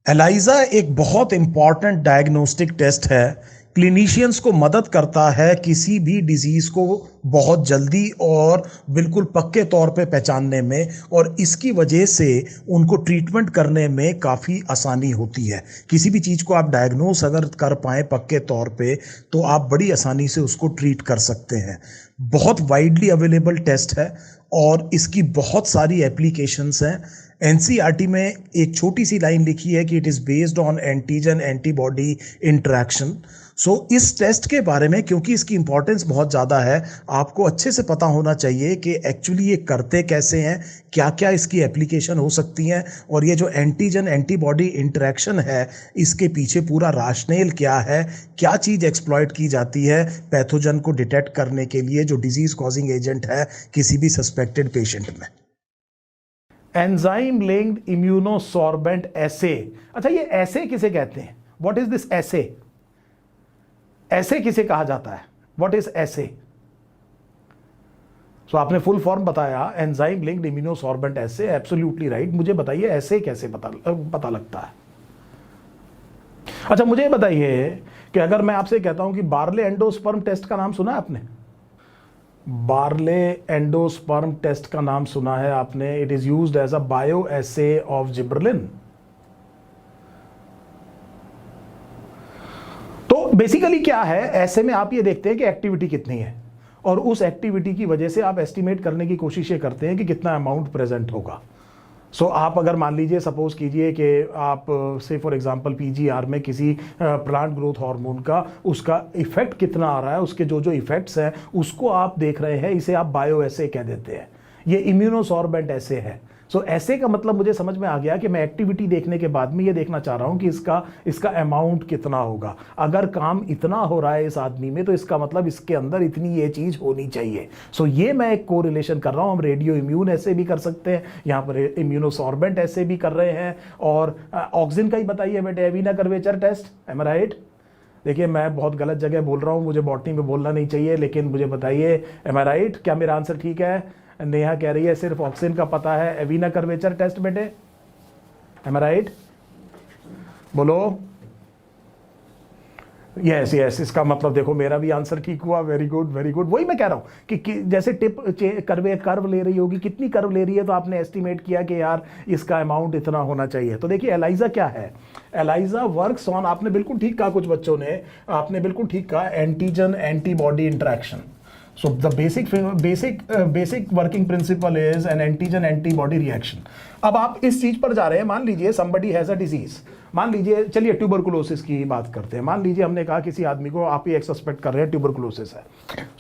ELISA एक बहुत important diagnostic test है। क्लिनिशियंस को मदद करता है किसी भी डिजीज को बहुत जल्दी और बिल्कुल पक्के तौर पे पहचानने में, और इसकी वजह से उनको ट्रीटमेंट करने में काफ़ी आसानी होती है। किसी भी चीज़ को आप डायग्नोस अगर कर पाएँ पक्के तौर पे, तो आप बड़ी आसानी से उसको ट्रीट कर सकते हैं। बहुत वाइडली अवेलेबल टेस्ट है और इसकी बहुत सारी एप्लीकेशंस हैं। एनसीईआरटी में एक छोटी सी लाइन लिखी है कि it is based on antigen antibody interaction. So इस टेस्ट के बारे में, क्योंकि इसकी इंपॉर्टेंस बहुत ज़्यादा है, आपको अच्छे से पता होना चाहिए कि एक्चुअली ये करते कैसे हैं, क्या क्या इसकी एप्लीकेशन हो सकती हैं, और ये जो एंटीजन एंटीबॉडी इंटरेक्शन है इसके पीछे पूरा राशनेल क्या है, क्या चीज़ एक्सप्लॉइट की जाती है पैथोजन को डिटेक्ट करने के लिए जो डिजीज़ कॉजिंग एजेंट है किसी भी सस्पेक्टेड पेशेंट में। एंजाइम लिंक्ड इम्यूनोसॉर्बेंट एसे। अच्छा, ये ऐसे किसे कहते हैं? व्हाट इज दिस ऐसे? ऐसे किसे कहा जाता है? व्हाट इज ऐसे? सो आपने फुल फॉर्म बताया, एंजाइम लिंक्ड इम्यूनोसॉर्बेंट एसे, एब्सोल्युटली राइट। मुझे बताइए ऐसे कैसे पता लगता है? अच्छा, मुझे बताइए कि अगर मैं आपसे कहता हूं कि बार्ले एंडोस्पर्म टेस्ट का नाम सुना है आपने? बार्ले एंडोस्पर्म टेस्ट का नाम सुना है आपने? It is used as a bio assay of gibberellin. तो बेसिकली क्या है, ऐसे में आप ये देखते हैं कि एक्टिविटी कितनी है, और उस एक्टिविटी की वजह से आप एस्टिमेट करने की कोशिश करते हैं कि कितना अमाउंट प्रेजेंट होगा। सो आप अगर मान लीजिए, सपोज कीजिए कि आप से फॉर एग्जांपल पीजीआर में किसी प्लांट ग्रोथ हार्मोन का उसका इफेक्ट कितना आ रहा है, उसके जो जो इफेक्ट्स हैं उसको आप देख रहे हैं, इसे आप बायो एसे कह देते हैं। ये इम्यूनोसॉर्बेंट एसे है। सो ऐसे का मतलब मुझे समझ में आ गया कि मैं एक्टिविटी देखने के बाद में ये देखना चाह रहा हूं कि इसका अमाउंट कितना होगा। अगर काम इतना हो रहा है इस आदमी में, तो इसका मतलब इसके अंदर इतनी ये चीज होनी चाहिए। सो ये मैं एक कोरिलेशन कर रहा हूं। हम रेडियो इम्यून ऐसे भी कर सकते हैं, यहां पर इम्यूनोसॉर्बेंट ऐसे भी कर रहे हैं। और ऑक्सीजन का ही बताइए बेटे, एविना कर्वेचर टेस्ट, एम आई राइट? देखिए, मैं बहुत गलत जगह बोल रहा हूं, मुझे बॉटनी में बोलना नहीं चाहिए, लेकिन मुझे बताइए, एम आई राइट? क्या मेरा आंसर ठीक है? नेहा कह रही है सिर्फ ऑक्सीजन का पता है, एविना कर्वेचर टेस्ट बेटे, एम आई राइट? बोलो यस यस। इसका मतलब देखो मेरा भी आंसर ठीक हुआ। Very good very good. वही मैं कह रहा हूं कि जैसे टिप कर्व ले रही होगी, कितनी कर्व ले रही है, तो आपने एस्टिमेट किया कि यार इसका अमाउंट इतना होना चाहिए। तो देखिए एलाइजा क्या है? एलाइजा वर्क्स ऑन, आपने बिल्कुल ठीक कहा, कुछ बच्चों ने आपने बिल्कुल ठीक कहा, antigen antibody interaction. So the basic working principle is an antigen antibody reaction. अब आप इस चीज पर जा रहे हैं, मान लीजिए somebody has a disease, मान लीजिए, चलिए ट्यूबरकुलोसिस की बात करते हैं। मान लीजिए हमने कहा किसी आदमी को, आप ही एक सस्पेक्ट कर रहे हैं ट्यूबरकुलोसिस है।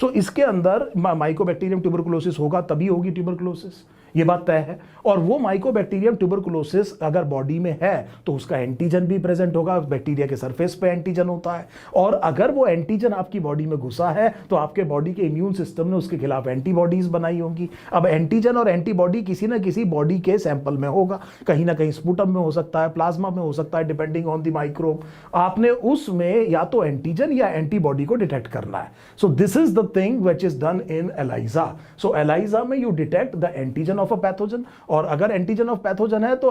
सो इसके अंदर माइकोबैक्टीरियम ट्यूबरकुलोसिस होगा, तभी होगी ट्यूबरकुलोसिस, ये बात तय है। और वो माइकोबैक्टीरियम ट्यूबरकुलोसिस अगर बॉडी में है तो उसका एंटीजन भी प्रेजेंट होगा, बैक्टीरिया के सरफेस पे एंटीजन होता है। और अगर वो एंटीजन आपकी बॉडी में घुसा है तो आपके बॉडी के इम्यून सिस्टम ने उसके खिलाफ एंटीबॉडीज बनाई होंगी। अब एंटीजन और एंटीबॉडी किसी ना किसी बॉडी के सैंपल में होगा, कहीं ना कहीं स्पूटम में हो सकता है, प्लाज्मा में हो सकता है, डिपेंडिंग ऑन द माइक्रोब। आपने उसमें या तो एंटीजन या एंटीबॉडी को डिटेक्ट करना है। So this is the thing which is done in ELISA. So ELISA में you detect the antigen of a pathogen, और अगर एंटीजन ऑफ पैथोजन है तो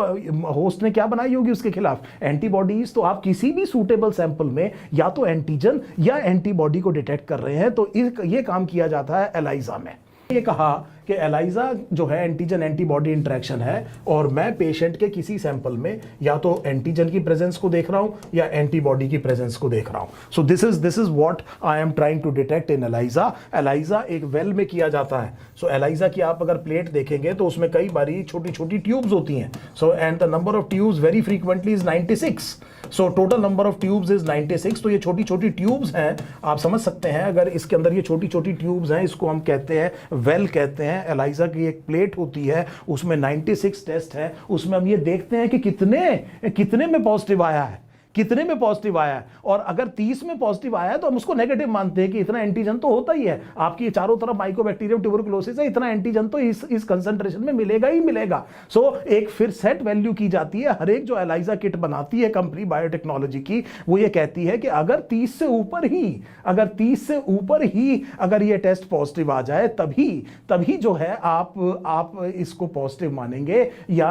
होस्ट ने क्या बनाई होगी उसके खिलाफ? एंटीबॉडीज। तो आप किसी भी सूटेबल सैंपल में या तो एंटीजन या एंटीबॉडी को डिटेक्ट कर रहे हैं, तो ये काम किया जाता है एलाइजा में। ये कहा कि एलाइजा जो है एंटीजन एंटीबॉडी इंटरेक्शन है, और मैं पेशेंट के किसी सैंपल में या तो एंटीजन की प्रेजेंस को देख रहा हूं या एंटीबॉडी की प्रेजेंस को देख रहा हूं। So this is what I am trying to detect in ELISA. ELISA एक वेल में किया जाता है। सो एलाइजा की आप अगर प्लेट देखेंगे तो उसमें कई बारी छोटी छोटी ट्यूब्स होती हैं। So and the number of tubes very frequently is 96। So total number of tubes is 96। तो ये छोटी छोटी ट्यूब्स हैं, आप समझ सकते हैं। अगर इसके अंदर ये छोटी छोटी ट्यूब्स हैं, इसको हम कहते हैं वेल कहते हैं। एलाइजा की एक प्लेट होती है, उसमें 96 टेस्ट है। उसमें हम ये देखते हैं कि कितने में पॉजिटिव आया है, कितने में पॉजिटिव आया है, और अगर 30 में पॉजिटिव आया है तो हम उसको नेगेटिव मानते हैं कि इतना एंटीजन तो होता ही है, आपकी चारों तरफ माइकोबैक्टीरियम ट्यूबरकुलोसिस है, इतना एंटीजन तो इस कंसंट्रेशन में मिलेगा ही मिलेगा। सो एक फिर सेट वैल्यू की जाती है। हर एक जो एलाइजा किट बनाती है कंपनी बायोटेक्नोलॉजी की, वो ये कहती है कि अगर 30 से ऊपर ही अगर ये टेस्ट पॉजिटिव आ जाए तभी जो है आप इसको पॉजिटिव मानेंगे, या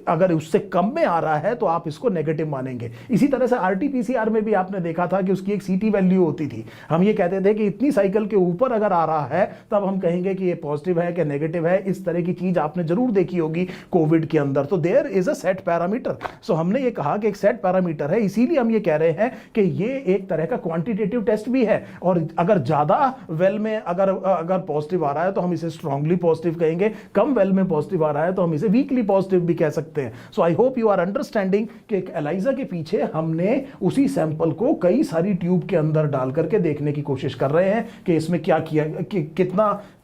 अगर उससे कम में आ रहा है तो आप इसको नेगेटिव मानेंगे। इसी तरह से आरटीपीसीआर में भी आपने देखा था कि उसकी एक सीटी वैल्यू होती थी। हम ये कहते थे कि इतनी साइकिल के ऊपर अगर आ रहा है तब हम कहेंगे कि ये पॉजिटिव है कि नेगेटिव है। इस तरह की चीज आपने जरूर देखी होगी कोविड के अंदर। तो there is a set parameter. So हमने ये कहा कि एक सेट पैरामीटर है, इसीलिए हम ये कह रहे हैं कि ये एक तरह का क्वांटिटेटिव टेस्ट भी है। और अगर ज्यादा वेल में अगर पॉजिटिव आ रहा है तो हम इसे स्ट्रांगली पॉजिटिव कहेंगे, कम वेल में पॉजिटिव आ रहा है तो हम इसे वीकली पॉजिटिव भी कह सकते हैं। So I hope you are understanding कि एक एलाइजा के पीछे हमने उसी सैंपल को कई सारी ट्यूब के अंदर डाल करके देखने की कोशिश कर रहे हैं कि इसमें क्या किया,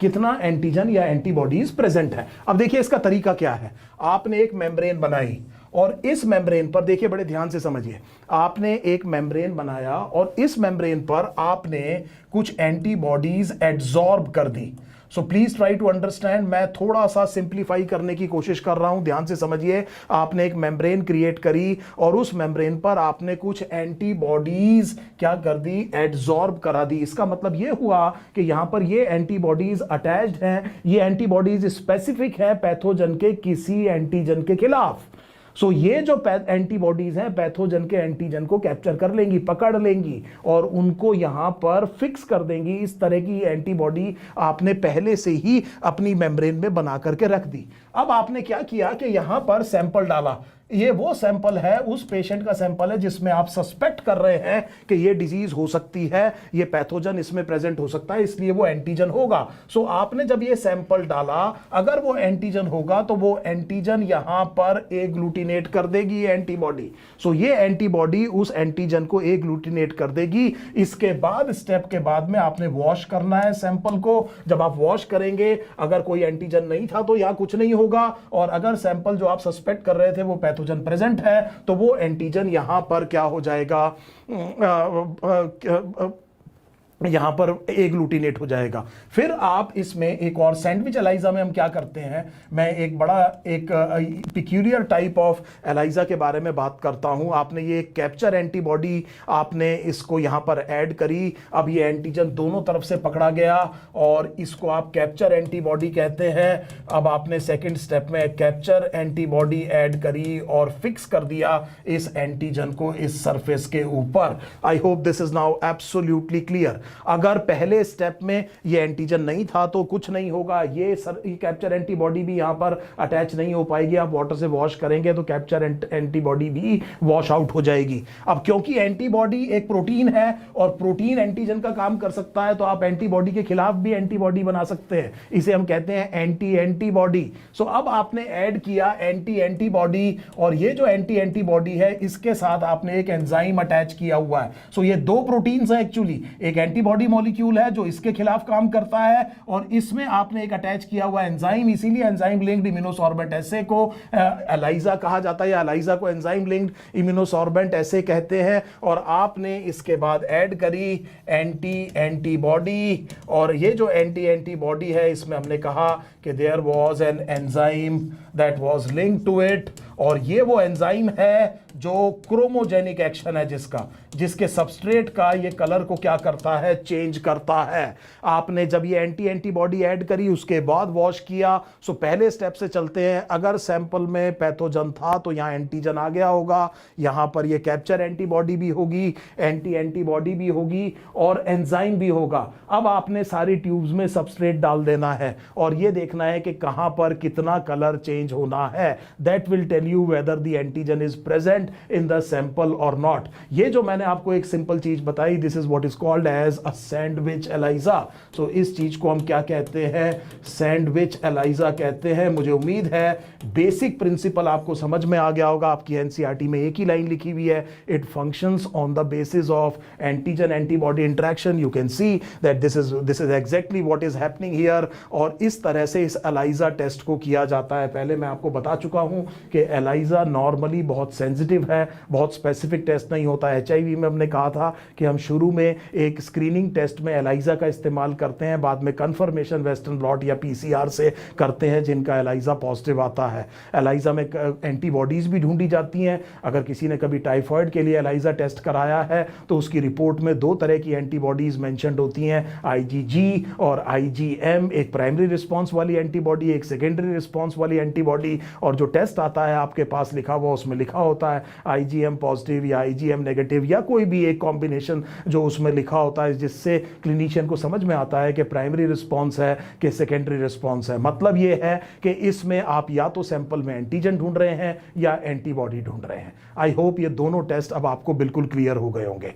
कितना एंटीजन या एंटीबॉडीज प्रेजेंट है। अब देखिए इसका तरीका क्या है। आपने एक मेम्ब्रेन बनाई और इस मेम्ब्रेन पर देखिए, बड़े ध्यान से समझिए, आपने एक मेम्ब्रेन बनाया और इस मेम्ब्रेन पर आपने कुछ एंटीबॉडीज एब्जॉर्ब कर दी। So please try to understand. मैं थोड़ा सा सिंप्लीफाई करने की कोशिश कर रहा हूं, ध्यान से समझिए। आपने एक मेम्ब्रेन क्रिएट करी और उस मेम्ब्रेन पर आपने कुछ एंटीबॉडीज क्या कर दी, एब्जॉर्ब करा दी। इसका मतलब यह हुआ कि यहां पर ये एंटीबॉडीज अटैच्ड हैं, ये एंटीबॉडीज स्पेसिफिक है पैथोजन के किसी एंटीजन के खिलाफ। सो ये जो एंटीबॉडीज हैं पैथोजन के एंटीजन को कैप्चर कर लेंगी, पकड़ लेंगी और उनको यहां पर फिक्स कर देंगी। इस तरह की एंटीबॉडी आपने पहले से ही अपनी मेम्ब्रेन में बना करके रख दी। अब आपने क्या किया कि यहां पर सैंपल डाला। ये वो सैंपल है, उस पेशेंट का सैंपल है जिसमें आप सस्पेक्ट कर रहे हैं कि ये डिजीज हो सकती है, ये पैथोजन इसमें प्रेजेंट हो सकता है, इसलिए वो एंटीजन होगा। सो आपने जब ये सैंपल डाला, अगर वो एंटीजन होगा तो वो एंटीजन यहां पर एग्लूटिनेट कर देगी एंटीबॉडी। सो ये एंटीबॉडी उस एंटीजन को एग्लूटिनेट कर देगी। इसके बाद स्टेप के बाद में आपने वॉश करना है सैंपल को। जब आप वॉश करेंगे, अगर कोई एंटीजन नहीं था तो यहां कुछ नहीं होगा, और अगर सैंपल जो आप सस्पेक्ट कर रहे थे वो पैथोजन प्रेजेंट है तो वो एंटीजन यहां पर क्या हो जाएगा, यहां पर एग्लूटिनेट हो जाएगा। फिर आप इसमें एक और सैंडविच एलाइजा में हम क्या करते हैं, मैं एक बड़ा एक पिक्यूलियर टाइप ऑफ एलाइजा के बारे में बात करता हूं। आपने ये कैप्चर एंटीबॉडी आपने इसको यहां पर ऐड करी। अब ये एंटीजन दोनों तरफ से पकड़ा गया और इसको आप कैप्चर एंटीबॉडी कहते हैं। अब आपने सेकेंड स्टेप में कैप्चर एंटीबॉडी ऐड करी और फिक्स कर दिया इस एंटीजन को इस सरफेस के ऊपर। I hope this is now absolutely clear. अगर पहले स्टेप में ये एंटीजन नहीं था तो कुछ नहीं होगा, ये कैप्चर एंटीबॉडी भी यहां पर अटैच नहीं हो पाएगी। आप वाटर से वॉश करेंगे तो कैप्चर एंटीबॉडी भी वॉश आउट हो जाएगी। अब क्योंकि एंटीबॉडी एक प्रोटीन है और प्रोटीन एंटीजन का काम कर सकता है, तो आप एंटीबॉडी के खिलाफ भी एंटीबॉडी बना सकते हैं। इसे हम कहते हैं एंटीबॉडी। सो अब आपने ऐड किया एंटीबॉडी, और ये जो एंटीबॉडी है इसके साथ आपने एक एंजाइम अटैच किया हुआ है। सो ये दो प्रोटीन्स हैं एक्चुअली, एक एंटीबॉडी मॉलिक्यूल है जो इसके खिलाफ काम करता है और इसमें आपने एक अटैच किया हुआ एंजाइम, इसीलिए एंजाइम लिंक्ड इम्यूनोसॉर्बेंट एसे को एलाइजा कहा जाता है, या एलाइजा को एंजाइम लिंक्ड इम्यूनोसॉर्बेंट एसे कहते हैं। और आपने इसके बाद ऐड करी एंटीबॉडी, और ये जो एंटीबॉडी है इसमें हमने कहा कि there was an enzyme that was linked to it, और ये वो एंजाइम है जो क्रोमोजेनिक एक्शन है जिसके सबस्ट्रेट का ये कलर को क्या करता है, चेंज करता है। आपने जब ये एंटीबॉडी ऐड करी उसके बाद वॉश किया। सो पहले स्टेप से चलते हैं। अगर सैंपल में पैथोजन था तो यहां एंटीजन आ गया होगा, यहां पर ये कैप्चर एंटीबॉडी भी होगी, एंटीबॉडी भी होगी और एंजाइम भी होगा। अब आपने सारी ट्यूब्स में सबस्ट्रेट डाल देना है और ये देखना है कि कहां पर कितना कलर चेंज होना है। That will tell you whether the antigen is present in the sample और नॉट। ये जो मैंने आपको एक सिंपल चीज बताई, this is what is called as a sandwich ELISA. So इस चीज को हम क्या कहते हैं, सैंडविच एलाइजा कहते हैं। मुझे उम्मीद है बेसिक प्रिंसिपल आपको समझ में आ गया होगा। आपकी एनसीईआरटी में एक ही लाइन लिखी हुई है, it functions on the basis of antigen antibody interaction. You can see that this is exactly what is happening here. और इस तरह से इस एलाइजा टेस्ट को किया जाता है। पहले पहले मैं आपको बता चुका हूं कि एलाइजा नॉर्मली बहुत सेंसिटिव है, बहुत स्पेसिफिक टेस्ट नहीं होता। HIV में हमने कहा था कि हम शुरू में एक स्क्रीनिंग टेस्ट में एलाइजा का इस्तेमाल करते हैं, बाद में कंफर्मेशन वेस्टर्न ब्लॉट या PCR से करते हैं जिनका एलाइजा पॉजिटिव आता है। एलाइजा में एंटीबॉडीज भी ढूंढी जाती हैं। अगर किसी ने कभी टाइफॉइड के लिए एलाइजा टेस्ट कराया है तो उसकी रिपोर्ट में 2 तरह की एंटीबॉडीज मेंशन्ड होती हैं, IgG और IgM, एक प्राइमरी रिस्पांस वाली एंटीबॉडी, एक सेकेंडरी रिस्पांस वाली एंटीबॉडी। और जो टेस्ट आता है आपके पास लिखा हुआ, उसमें लिखा होता है IgM पॉजिटिव या IgM नेगेटिव या कोई भी एक कॉम्बिनेशन जो उसमें लिखा होता है, जिससे क्लिनिशियन को समझ में आता है कि प्राइमरी रिस्पांस है कि सेकेंडरी रिस्पांस है। मतलब ये है कि इसमें आप या तो सैंपल में एंटीजन ढूंढ रहे हैं या एंटीबॉडी ढूंढ रहे हैं। आई होप ये दोनों टेस्ट अब आपको बिल्कुल क्लियर हो गए होंगे।